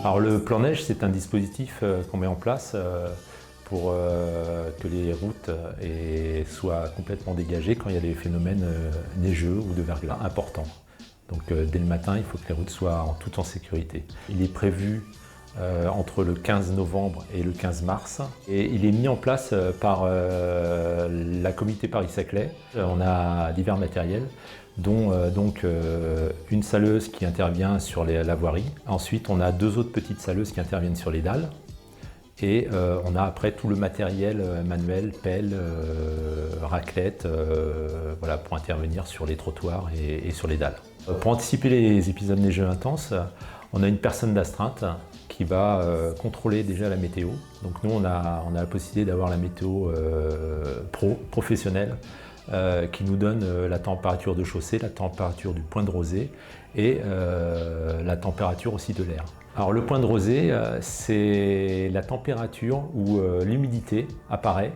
Alors le plan neige, c'est un dispositif qu'on met en place pour que les routes soient complètement dégagées quand il y a des phénomènes neigeux ou de verglas importants. Donc dès le matin, il faut que les routes soient toutes en sécurité. Il est prévu entre le 15 novembre et le 15 mars. Et il est mis en place par la Comité Paris-Saclay. On a divers matériels, dont une saleuse qui intervient sur la voirie. Ensuite, on a 2 autres petites saleuses qui interviennent sur les dalles. Et on a après tout le matériel manuel, pelle, raclette, voilà, pour intervenir sur les trottoirs et sur les dalles. Pour anticiper les épisodes neigeux intenses, on a une personne d'astreinte qui va contrôler déjà la météo. Donc nous, on a la possibilité d'avoir la météo professionnelle qui nous donne la température de chaussée, la température du point de rosée et la température aussi de l'air. Alors le point de rosée, c'est la température où l'humidité apparaît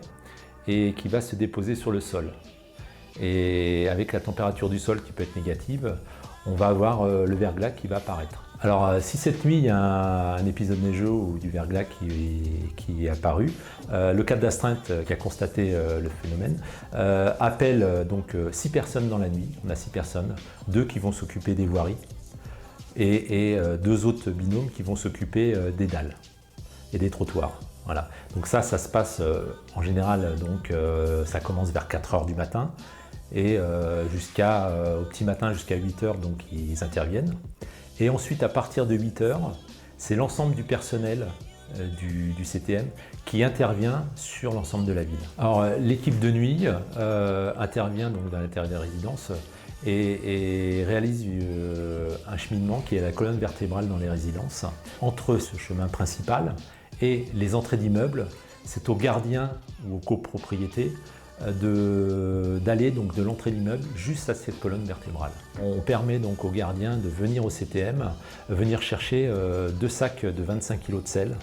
et qui va se déposer sur le sol. Et avec la température du sol qui peut être négative, on va avoir le verglas qui va apparaître. Alors si cette nuit il y a un épisode neigeux ou du verglas qui est apparu, le cadre d'astreinte qui a constaté le phénomène appelle donc 6 personnes dans la nuit. On a 6 personnes, 2 qui vont s'occuper des voiries et 2 autres binômes qui vont s'occuper des dalles et des trottoirs. Voilà. Donc ça se passe en général, donc, ça commence vers 4 h du matin et au petit matin jusqu'à 8 h, donc ils interviennent. Et ensuite, à partir de 8 h, c'est l'ensemble du personnel du CTM qui intervient sur l'ensemble de la ville. Alors, l'équipe de nuit intervient donc dans l'intérieur des résidences et réalise un cheminement qui est la colonne vertébrale dans les résidences. Entre ce chemin principal et les entrées d'immeubles, c'est aux gardiens ou aux copropriétés d'aller donc de l'entrée de l'immeuble juste à cette colonne vertébrale. On permet donc aux gardiens de venir au CTM, venir chercher 2 sacs de 25 kg de sel,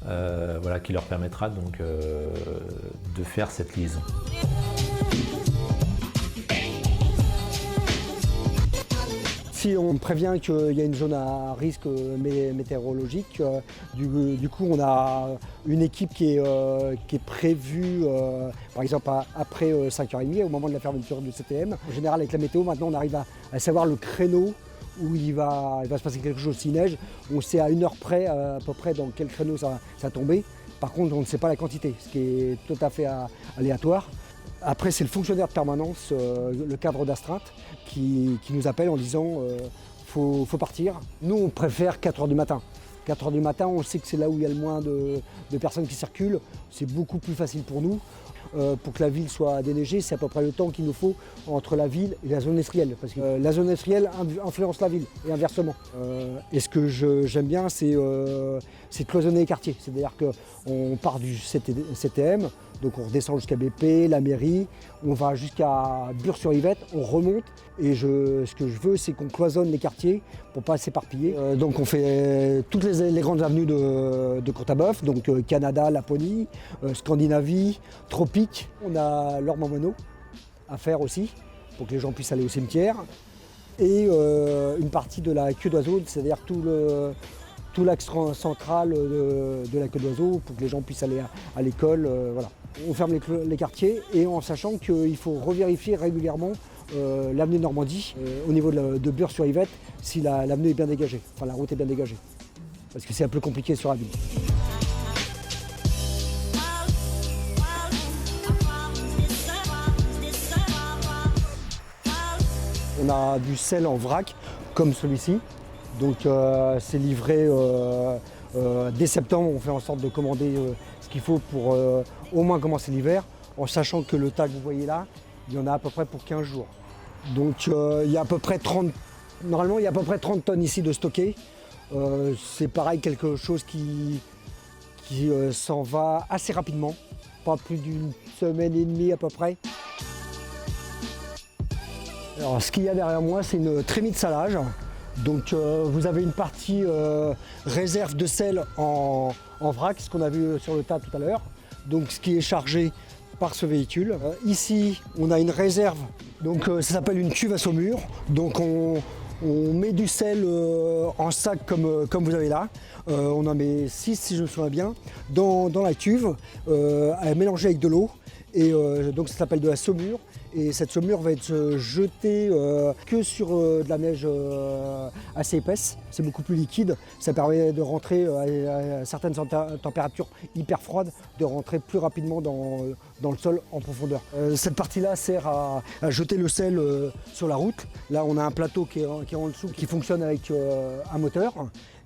voilà, qui leur permettra donc de faire cette liaison. Si on prévient qu'il y a une zone à risque météorologique, du coup on a une équipe qui est prévue, par exemple après 5h30, au moment de la fermeture du CTM. En général avec la météo, maintenant on arrive à savoir le créneau où il va se passer quelque chose s'il neige. On sait à 1 heure près à peu près dans quel créneau ça va tomber. Par contre on ne sait pas la quantité, ce qui est tout à fait aléatoire. Après, c'est le fonctionnaire de permanence, le cadre d'astreinte, qui nous appelle en disant faut partir. Nous, on préfère 4 h du matin. 4 h du matin, on sait que c'est là où il y a le moins de personnes qui circulent. C'est beaucoup plus facile pour nous. Pour que la ville soit déneigée, c'est à peu près le temps qu'il nous faut entre la ville et la zone industrielle. Parce que la zone industrielle influence la ville et inversement. Et ce que j'aime bien, c'est cloisonner les quartiers. C'est-à-dire qu'on part du CTM, donc on redescend jusqu'à BP, la mairie, on va jusqu'à Bure-sur-Yvette, on remonte. Et ce que je veux, c'est qu'on cloisonne les quartiers pour ne pas s'éparpiller. Donc on fait toutes les grandes avenues de Courtabœuf, donc Canada, Laponie, Scandinavie, Tropique. On a l'Ormeau-Mono à faire aussi, pour que les gens puissent aller au cimetière. Et une partie de la queue d'oiseau, c'est-à-dire tout l'axe central de la queue d'oiseau, pour que les gens puissent aller à l'école. Voilà. On ferme les quartiers et en sachant qu'il faut revérifier régulièrement l'avenue Normandie au niveau de Bure-sur-Yvette si l'avenue est bien dégagée, enfin la route est bien dégagée. Parce que c'est un peu compliqué sur la ville. On a du sel en vrac comme celui-ci. Donc c'est livré dès septembre. On fait en sorte de commander ce qu'il faut pour au moins commencer l'hiver, en sachant que le tas que vous voyez là, il y en a à peu près pour 15 jours. Donc il y a à peu près 30 tonnes ici de stocké. C'est pareil, quelque chose qui s'en va assez rapidement, pas plus d'une semaine et demie à peu près. Alors ce qu'il y a derrière moi, c'est une trémie de salage. Donc vous avez une partie réserve de sel en vrac, ce qu'on a vu sur le tas tout à l'heure. Donc ce qui est chargé par ce véhicule. Ici, on a une réserve, donc ça s'appelle une cuve à saumure. Donc on On met du sel en sac comme vous avez là. On en met 6 si je me souviens bien, dans la cuve, à mélanger avec de l'eau. Et donc ça s'appelle de la saumure. Et cette saumure va être jetée que sur de la neige assez épaisse. C'est beaucoup plus liquide. Ça permet de rentrer à certaines températures hyper froides, de rentrer plus rapidement dans le sol en profondeur. Cette partie-là sert à jeter le sel sur la route. Là, on a un plateau qui est en dessous, qui fonctionne avec un moteur.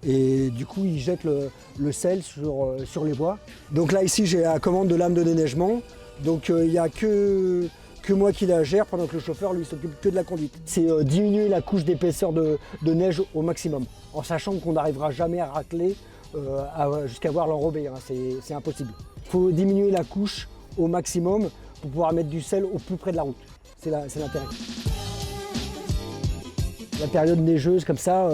Et du coup, il jette le sel sur les bois. Donc là, ici, j'ai la commande de lame de déneigement. Donc il n'y a que moi qui la gère, pendant que le chauffeur, lui, s'occupe que de la conduite. C'est diminuer la couche d'épaisseur de neige au maximum, en sachant qu'on n'arrivera jamais à racler jusqu'à voir l'enrobé, hein, c'est impossible. Il faut diminuer la couche au maximum pour pouvoir mettre du sel au plus près de la route. C'est l'intérêt. La période neigeuse comme ça,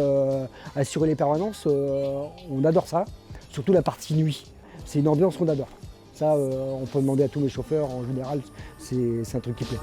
assurer les permanences, on adore ça, surtout la partie nuit. C'est une ambiance qu'on adore. Ça, on peut demander à tous mes chauffeurs, en général, c'est un truc qui plaît.